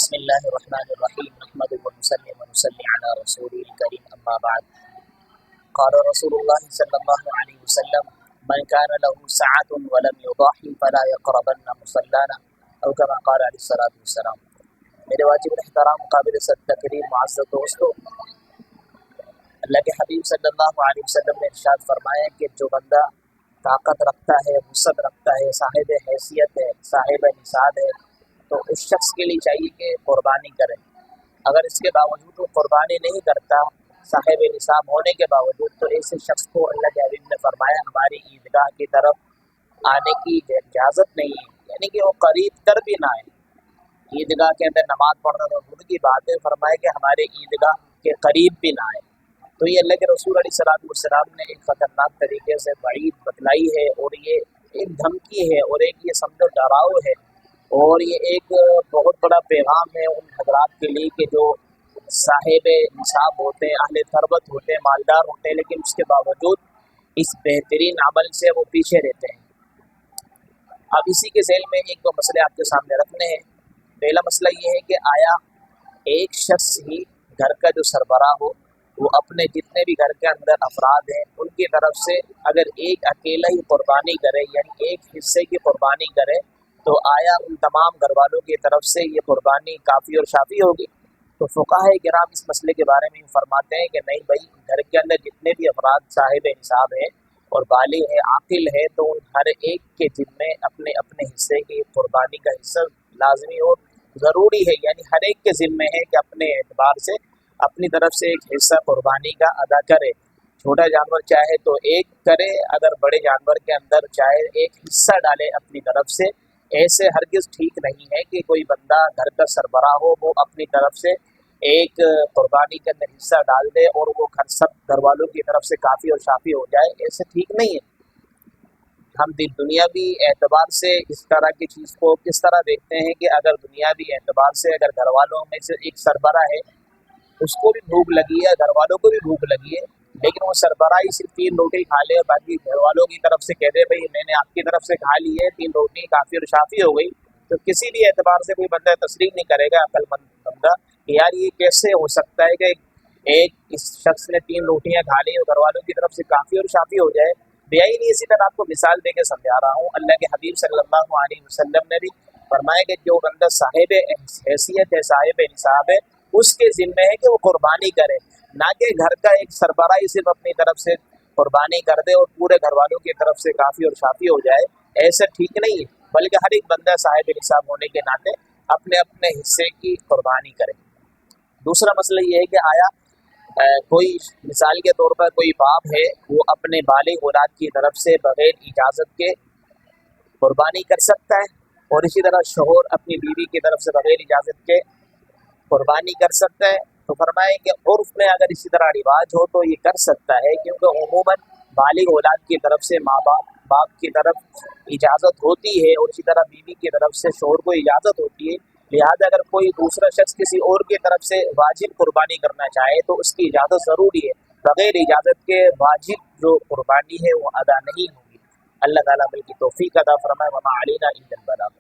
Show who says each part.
Speaker 1: بسم اللہ الرحمن الرحیم نحمده ونصلی ونصلی علی رسوله الکریم اما بعد قال رسول اللہ صلی اللہ علیہ وسلم من كان له سعة ولم يضحي فلا يقربن مصلانا او كما قال علیہ الصلوۃ والسلام۔ میرے واجب الاحترام قابل صد تکریم معزز دوستو، اللہ کے حبیب صلی اللہ علیہ وسلم نے ارشاد فرمایا کہ جو بندہ طاقت رکھتا ہے، وسعت رکھتا ہے، صاحب حیثیت ہے، صاحب نصاب ہے، تو اس شخص کے لیے چاہیے کہ قربانی کرے۔ اگر اس کے باوجود وہ قربانی نہیں کرتا صاحب نصاب ہونے کے باوجود، تو ایسے شخص کو اللہ کے حبیب نے فرمایا ہماری عیدگاہ کی طرف آنے کی اجازت نہیں ہے، یعنی کہ وہ قریب تر بھی نہ آئے۔ عیدگاہ کے اندر نماز پڑھنا تو دور کی بات ہے، فرمایا کہ ہمارے عیدگاہ کے قریب بھی نہ آئے۔ تو یہ اللہ کے رسول علیہ الصلوۃ والسلام نے ایک خطرناک طریقے سے وعید بتلائی ہے، اور یہ ایک دھمکی ہے، اور ایک یہ سمجھو ڈراؤ ہے، اور یہ ایک بہت بڑا پیغام ہے ان حضرات کے لیے کہ جو صاحب نصاب ہوتے ہیں، اہل ثروت ہوتے ہیں، مالدار ہوتے ہیں، لیکن اس کے باوجود اس بہترین عمل سے وہ پیچھے رہتے ہیں۔ اب اسی کے ذیل میں ایک دو مسئلے آپ کے سامنے رکھنے ہیں۔ پہلا مسئلہ یہ ہے کہ آیا ایک شخص ہی گھر کا جو سربراہ ہو، وہ اپنے جتنے بھی گھر کے اندر افراد ہیں ان کی طرف سے اگر ایک اکیلا ہی قربانی کرے، یعنی ایک حصے کی قربانی کرے، تو آیا ان تمام گھر والوں کی طرف سے یہ قربانی کافی اور شافی ہوگی؟ تو فقہاء کرام اس مسئلے کے بارے میں فرماتے ہیں کہ نہیں بھائی، گھر کے اندر جتنے بھی افراد صاحب نصاب ہیں اور بالغ ہے، عاقل ہے، تو ان ہر ایک کے ذمے اپنے اپنے حصے کی قربانی کا حصہ لازمی اور ضروری ہے، یعنی ہر ایک کے ذمے ہے کہ اپنے اعتبار سے اپنی طرف سے ایک حصہ قربانی کا ادا کرے۔ چھوٹا جانور چاہے تو ایک کرے، اگر بڑے جانور کے اندر چاہے ایک حصہ ڈالے اپنی طرف سے۔ ایسے ہرگز ٹھیک نہیں ہے کہ کوئی بندہ گھر کا سربراہ ہو، وہ اپنی طرف سے ایک قربانی کے اندر حصہ ڈال دے اور وہ سب گھر والوں کی طرف سے کافی اور شافی ہو جائے، ایسے ٹھیک نہیں ہے۔ ہم دنیاوی اعتبار سے اس طرح کی چیز کو کس طرح دیکھتے ہیں کہ اگر دنیاوی اعتبار سے اگر گھر والوں میں سے ایک سربراہ ہے، اس کو بھی بھوک لگی ہے، گھر والوں کو بھی بھوک لگی ہے، لیکن وہ سربراہ صرف 3 روٹی کھا لے اور باقی گھر والوں کی طرف سے کہہ دے بھائی میں نے آپ کی طرف سے کھا لی ہے، 3 روٹی کافی اور شافی ہو گئی، تو کسی بھی اعتبار سے کوئی بندہ تسلیم نہیں کرے گا، عقل مند بندہ، کہ یار یہ کیسے ہو سکتا ہے کہ ایک اس شخص نے 3 روٹیاں کھا لی اور گھر والوں کی طرف سے کافی اور شافی ہو جائے۔ بیا ہی نہیں۔ اسی طرح آپ کو مثال دے کے سمجھا رہا ہوں، اللہ کے حبیب صلی اللہ علیہ وسلم نے بھی فرمایا کہ جو بندہ صاحب حیثیت ہے، صاحب نصاب ہے، اس کے ذمہ ہے کہ وہ قربانی کرے، نہ کہ گھر کا ایک سربراہ صرف اپنی طرف سے قربانی کر دے اور پورے گھر والوں کی طرف سے کافی اور شافی ہو جائے، ایسا ٹھیک نہیں ہے، بلکہ ہر ایک بندہ صاحب نصاب ہونے کے ناطے اپنے اپنے حصے کی قربانی کرے۔ دوسرا مسئلہ یہ ہے کہ آیا کوئی مثال کے طور پر کوئی باپ ہے، وہ اپنے بالغ اولاد کی طرف سے بغیر اجازت کے قربانی کر سکتا ہے، اور اسی طرح شوہر اپنی بیوی کی طرف سے بغیر اجازت کے قربانی کر سکتا ہے؟ تو فرمائے کہ عرف میں اگر اسی طرح رواج ہو تو یہ کر سکتا ہے، کیونکہ عموماً بالغ اولاد کی طرف سے ماں باپ کی طرف اجازت ہوتی ہے، اور اسی طرح بیوی کی طرف سے شوہر کو اجازت ہوتی ہے، لہذا اگر کوئی دوسرا شخص کسی اور کی طرف سے واجب قربانی کرنا چاہے تو اس کی اجازت ضروری ہے، بغیر اجازت کے واجب جو قربانی ہے وہ ادا نہیں ہوگی۔ اللہ تعالیٰ بلکہ توفیق عطا فرمائے۔ وما علینا الا البلاغ۔